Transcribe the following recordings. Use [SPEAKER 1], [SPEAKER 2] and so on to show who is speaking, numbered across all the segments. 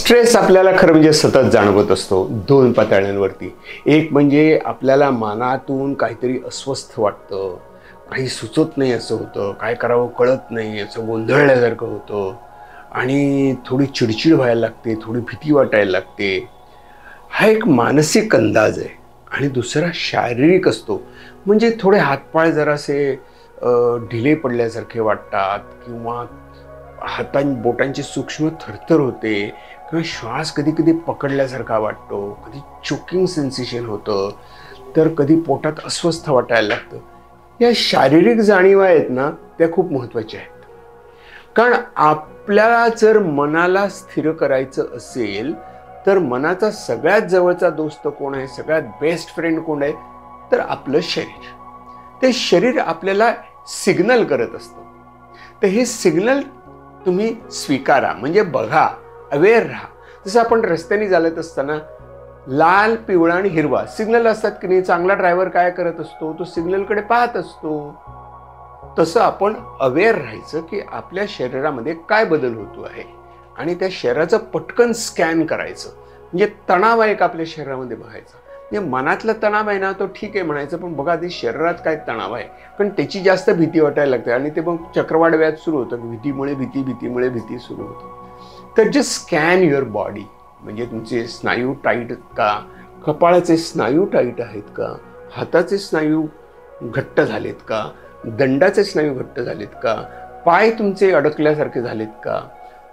[SPEAKER 1] Stress आपल्याला खरं म्हणजे सतत जाणवत असतो दोन पातळ्यांवरती. एक म्हणजे आपल्याला मनातून काहीतरी अस्वस्थ वाटतं, काही सुचत नाही असं होतं, काय करावं कळत नाही, असं गोंधळल्यासारखं होतं आणि थोडी चिडचिड व्हायला लागते, थोडी भीती वाटायला लागते. हा एक मानसिक अंदाज आहे. आणि दुसरा शारीरिक असतो, म्हणजे थोडे हातपाय जरासे ढिले पडल्यासारखे वाटतात किंवा बोटांची सूक्ष्म थरथर होते किंवा श्वास कधी कधी पकडल्यासारखा वाटतो, कधी चोकिंग सेन्सेशन होतं, तर कधी पोटात अस्वस्थ वाटायला लागतं. या शारीरिक जाणीवा आहेत ना, त्या खूप महत्त्वाच्या आहेत. कारण आपल्याला जर मनाला स्थिर करायचं असेल तर मनाचा सगळ्यात जवळचा दोस्त कोण आहे, सगळ्यात बेस्ट फ्रेंड कोण आहे, तर आपलं शरीर. ते शरीर आपल्याला सिग्नल करत असतं. तर हे सिग्नल तुम्ही स्वीकारा, म्हणजे बघा, अवेअर राहा. जसं आपण रस्त्याने चालत असताना लाल, पिवळा आणि हिरवा सिग्नल असतात की नाही, चांगला ड्रायव्हर काय करत असतो, तो सिग्नलकडे पाहत असतो. तसं आपण अवेअर राहायचं की आपल्या शरीरामध्ये काय बदल होतो आहे आणि त्या शरीराचं पटकन स्कॅन करायचं. म्हणजे तणाव आहे का आपल्या शरीरामध्ये बघायचं. म्हणजे मनातला तणाव आहे ना, तो ठीक आहे म्हणायचं, पण बघा ते शरीरात काय तणाव आहे, पण त्याची जास्त भीती वाटायला लागते आणि ते मग चक्रवाढ व्याध सुरू होतं. भीतीमुळे भीती सुरू होतं. तर जस्ट स्कॅन युअर बॉडी, म्हणजे तुमचे स्नायू टाईट आहेत का, कपाळाचे स्नायू टाईट आहेत का, हाताचे स्नायू घट्ट झालेत का, दंडाचे स्नायू घट्ट झालेत का, पाय तुमचे अडकल्यासारखे झालेत का.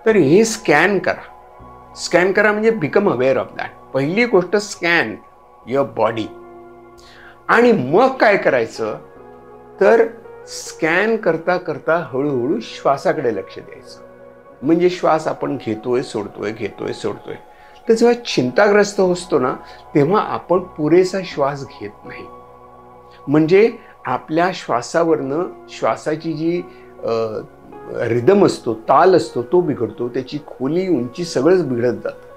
[SPEAKER 1] तर हे स्कॅन करा. स्कॅन करा म्हणजे बिकम अवेअर ऑफ दॅट. पहिली गोष्ट स्कॅन युअर बॉडी. आणि मग काय करायचं, तर स्कॅन करता करता हळूहळू श्वासाकडे लक्ष द्यायचं. म्हणजे श्वास आपण घेतोय सोडतोय, घेतोय सोडतोय. तर जेव्हा चिंताग्रस्त असतो ना, तेव्हा आपण पुरेसा श्वास घेत नाही. म्हणजे आपल्या श्वासावरनं श्वासाची जी रिदम असतो, ताल असतो, तो बिघडतो. त्याची खोली, उंची सगळंच बिघडत जातं.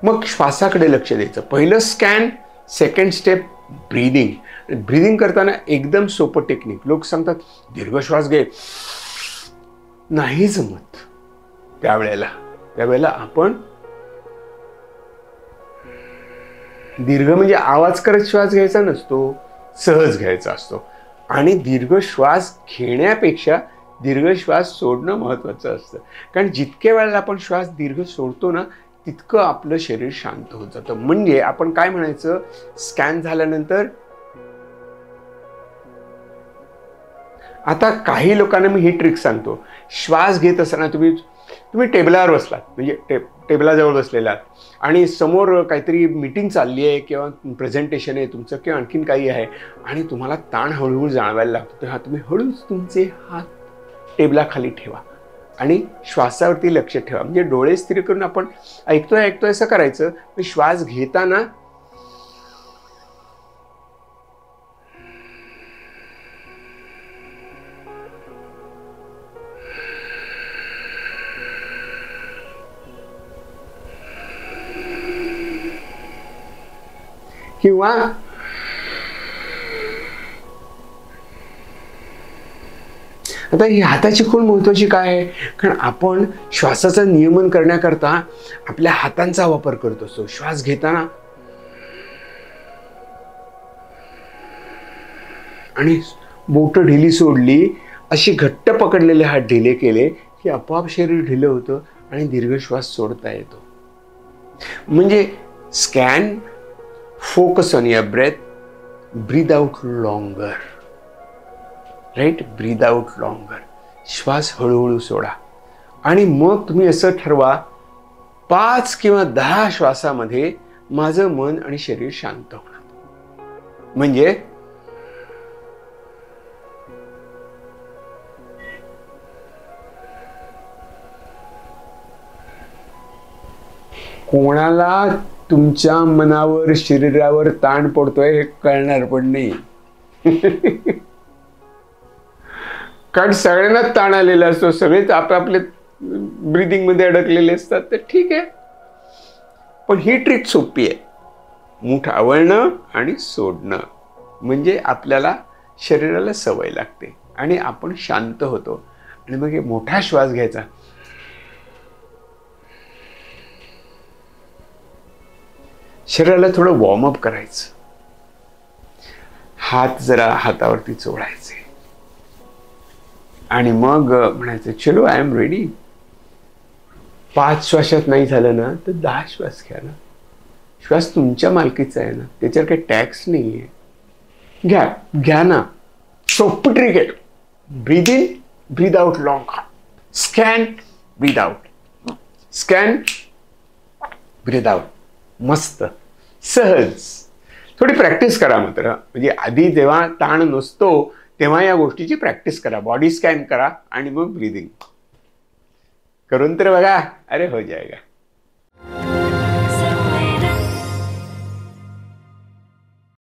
[SPEAKER 1] मग श्वासाकडे लक्ष द्यायचं. पहिलं scan, second step breathing. Breathing करताना एकदम सोपं टेक्निक. लोक सांगतात दीर्घ श्वास घे, नाही जमत. त्यावेळेला आपण दीर्घ म्हणजे आवाज करत श्वास घ्यायचा नसतो, सहज घ्यायचा असतो. आणि दीर्घ श्वास घेण्यापेक्षा दीर्घ श्वास सोडणं महत्त्वाचं असतं. कारण जितक्या वेळेला आपण श्वास दीर्घ सोडतो ना, तितकं आपलं शरीर शांत होत जातं. म्हणजे आपण काय म्हणायचं, स्कॅन झाल्यानंतर, आता काही लोकांना मी ही ट्रिक सांगतो. श्वास घेत असताना तुम्ही टेबलावर बसलात, म्हणजे टेबलाजवळ बसलेलात आणि समोर काहीतरी मीटिंग चालली आहे किंवा प्रेझेंटेशन आहे तुमचं किंवा आणखीन काही आहे आणि तुम्हाला ताण हळूहळू जाणवायला लागतो. तेव्हा तुम्ही हळूच तुमचे हात टेबलाखाली ठेवा आणि श्वासावरती लक्ष ठेवा. म्हणजे डोळे स्थिर करून आपण ऐकतोय असं करायचं. श्वास घेताना किंवा आता ही हाताची खूण महत्वाची काय आहे, कारण आपण श्वासाचं नियमन करण्याकरता आपल्या हातांचा वापर करत असतो. श्वास घेताना आणि बोट ढिली सोडली, अशी घट्ट पकडलेले हात ढिले केले की आपोआप शरीर ढिलं होतं आणि दीर्घ श्वास सोडता येतो. म्हणजे scan, focus on your breath, breathe out longer, right? Breathe out longer. श्वास हळूहळू सोडा. आणि मग तुम्ही असं ठरवा, 5 किंवा 10 श्वासामध्ये माझं मन आणि शरीर शांत होणार. म्हणजे कोणाला तुमच्या मनावर, शरीरावर ताण पडतोय हे कळणार पण नाही. कारण सगळ्यांना ताण आलेला असतो, सगळेच आपापले ब्रीदिंग मध्ये अडकलेले असतात. तर ठीक आहे, पण ही ट्रिक सोपी आहे. मूठ आवळणं आणि सोडणं, म्हणजे आपल्याला शरीराला सवय लागते आणि आपण शांत होतो. आणि मग मोठा श्वास घ्यायचा शरीराला थोडं वॉर्मअप करायचं. हात जरा हातावरती चोळायचे आणि मग म्हणायचं चलो आय एम रेडी. 5 श्वासात नाही झालं ना तर 10 श्वास घ्या ना. श्वास तुमच्या मालकीचा आहे ना, त्याच्यावर काही टॅक्स नाही आहे. घ्या ना. सोपं ट्रिक आहे. Breathe in, breathe out long. Scan, breathe out. Scan, breathe out. मस्त, सहज. थोडी प्रॅक्टिस करा मात्र. म्हणजे आधी जेव्हा ताण नसतो तेव्हा या गोष्टीची प्रॅक्टिस करा. बॉडी स्कॅन करा आणि मग ब्रीदिंग करून तर बघा. अरे हो जाएगा.